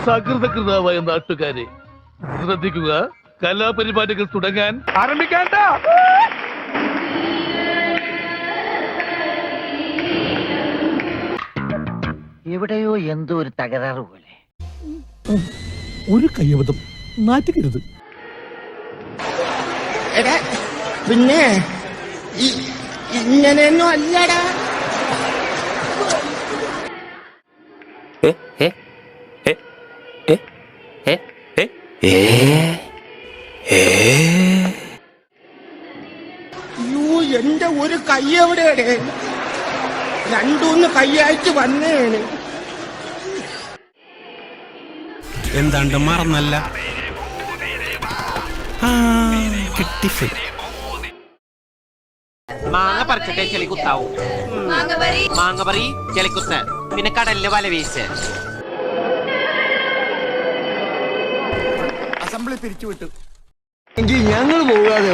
സകൃതകൃതാവായ നാട്ടുകാരെ ശ്രദ്ധിക്കുക, കലാപരിപാടികൾ തുടങ്ങാൻ ആരംഭിക്കാൻ. എവിടെയോ എന്തോ ഒരു തകരാറ് പോലെ. ഒരു കയ്യബദ്ധം, നാറ്റുകരുത്. പിന്നെ ഇങ്ങനെയൊന്നും അല്ലടാ. എന്റെ ഒരു കൈ എവിടെയാണ്? രണ്ടൂന്ന് കൈയായിട്ട് വന്നേണ്. എന്താണ്ട് മറന്നല്ല കിട്ടി. മാങ്ങ പറിച്ചിട്ടേ ചെളിക്കുത്താവൂ. മാങ്ങ പറി ചെളിക്കുത്ത്, പിന്നെ കടലില് വല വീശ്. അസംബ്ലി പിരിച്ചുവിട്ടു എങ്കിൽ ഞങ്ങൾ പോകാതെ